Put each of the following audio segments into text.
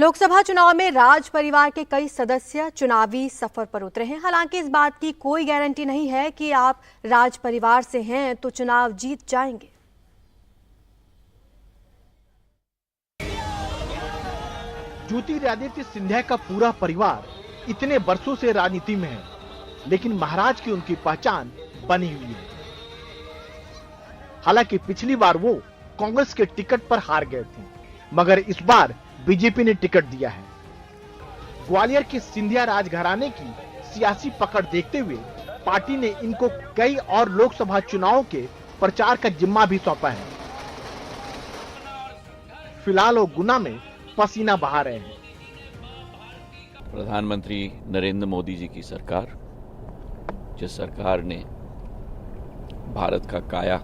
लोकसभा चुनाव में राज परिवार के कई सदस्य चुनावी सफर पर उतरे हैं। हालांकि इस बात की कोई गारंटी नहीं है कि आप राज परिवार से हैं तो चुनाव जीत जाएंगे। ज्योतिरादित्य सिंधिया का पूरा परिवार इतने वर्षों से राजनीति में है, लेकिन महाराज की उनकी पहचान बनी हुई है। हालांकि पिछली बार वो कांग्रेस के टिकट पर हार गए थे, मगर इस बार बीजेपी ने टिकट दिया है। ग्वालियर के सिंधिया राजघराने की सियासी पकड़ देखते हुए पार्टी ने इनको कई और लोकसभा चुनावों के प्रचार का जिम्मा भी सौंपा है। फिलहाल वो गुना में पसीना बहा रहे हैं। प्रधानमंत्री नरेंद्र मोदी जी की सरकार, जिस सरकार ने भारत का काया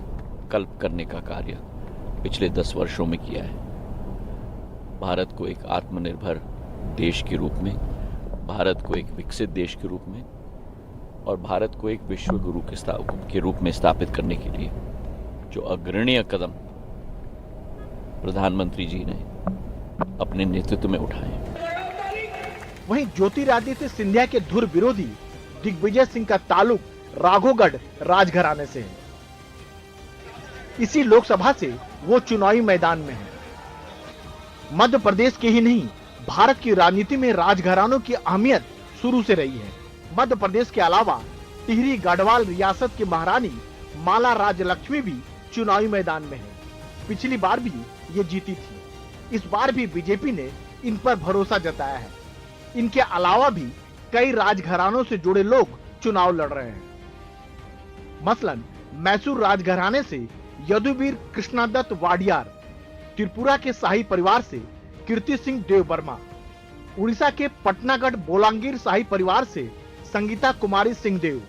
कल्प करने का कार्य पिछले 10 वर्षों में किया है, भारत को एक आत्मनिर्भर देश के रूप में, भारत को एक विकसित देश के रूप में और भारत को एक विश्व गुरु के रूप में स्थापित करने के लिए जो अग्रणीय कदम प्रधानमंत्री जी ने अपने नेतृत्व में उठाए। वहीं ज्योतिरादित्य सिंधिया के धुर विरोधी दिग्विजय सिंह का ताल्लुक राघोगढ़ राजघराने से है। इसी लोकसभा से वो चुनावी मैदान में है। मध्य प्रदेश के ही नहीं, भारत की राजनीति में राजघरानों की अहमियत शुरू से रही है। मध्य प्रदेश के अलावा टिहरी गढ़वाल रियासत की महारानी माला राजलक्ष्मी भी चुनावी मैदान में है। पिछली बार भी ये जीती थी। इस बार भी बीजेपी ने इन पर भरोसा जताया है। इनके अलावा भी कई राजघरानों से जुड़े लोग चुनाव लड़ रहे हैं। मसलन मैसूर राजघराने से यदुवीर कृष्णादत्त वाडियार, त्रिपुरा के शाही परिवार से कीर्ति सिंह देव वर्मा, उड़ीसा के पटनागढ़ बोलांगीर शाही परिवार से संगीता कुमारी सिंह देव,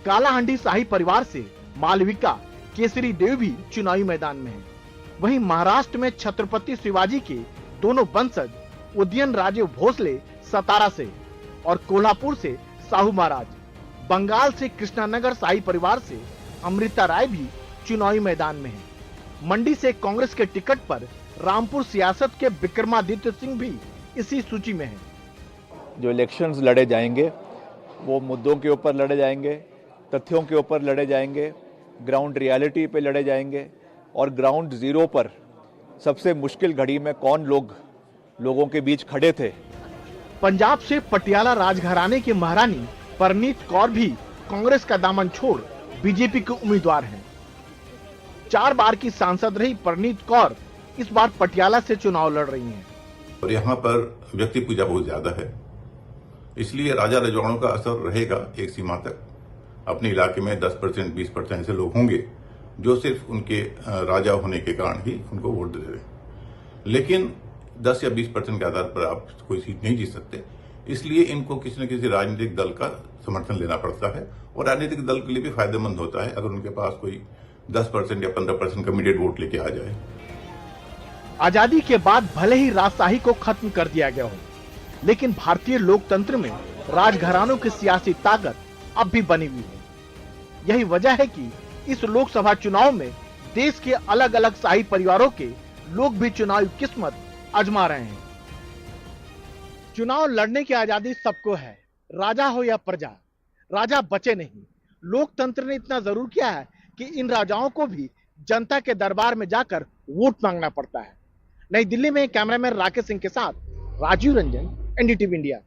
कालाहांडी शाही परिवार से मालविका केसरी देव भी चुनावी मैदान में है। वहीं महाराष्ट्र में छत्रपति शिवाजी के दोनों वंशज उदयन राजे भोसले सतारा से और कोल्हापुर से साहू महाराज, बंगाल से कृष्णानगर शाही परिवार से अमृता राय भी चुनावी मैदान में है। मंडी से कांग्रेस के टिकट पर रामपुर सियासत के विक्रमादित्य सिंह भी इसी सूची में है। जो इलेक्शंस लड़े जाएंगे वो मुद्दों के ऊपर लड़े जाएंगे, तथ्यों के ऊपर लड़े जाएंगे, ग्राउंड रियलिटी पे लड़े जाएंगे और ग्राउंड जीरो पर सबसे मुश्किल घड़ी में कौन लोगों के बीच खड़े थे। पंजाब से पटियाला राजघराने की महारानी परनीत कौर भी कांग्रेस का दामन छोड़ बीजेपी के उम्मीदवार हैं। 4 बार की सांसद रही परनीत कौर इस बार पटियाला से चुनाव लड़ रही हैं। और यहाँ पर व्यक्ति पूजा बहुत ज्यादा है, इसलिए राजा रजवाड़ों का असर रहेगा एक सीमा तक। अपने इलाके में 10% 20% ऐसे लोग होंगे जो सिर्फ उनके राजा होने के कारण ही उनको वोट दे रहे हैं, लेकिन 10 या 20% के आधार पर आप कोई सीट नहीं जीत सकते। इसलिए इनको किसी न किसी राजनीतिक दल का समर्थन लेना पड़ता है और राजनीतिक दल के लिए भी फायदेमंद होता है अगर उनके पास कोई 10% या 15% कमिटेड वोट लेके आ जाए। आजादी के बाद भले ही राजशाही को खत्म कर दिया गया हो, लेकिन भारतीय लोकतंत्र में राजघरानों की सियासी ताकत अब भी बनी हुई है। यही वजह है कि इस लोकसभा चुनाव में देश के अलग अलग शाही परिवारों के लोग भी चुनावी किस्मत आजमा रहे हैं। चुनाव लड़ने की आजादी सबको है, राजा हो या प्रजा, राजा बचे नहीं। लोकतंत्र ने इतना जरूर किया है कि इन राजाओं को भी जनता के दरबार में जाकर वोट मांगना पड़ता है। नई दिल्ली में कैमरामैन राकेश सिंह के साथ राजीव रंजन, एनडीटीवी इंडिया।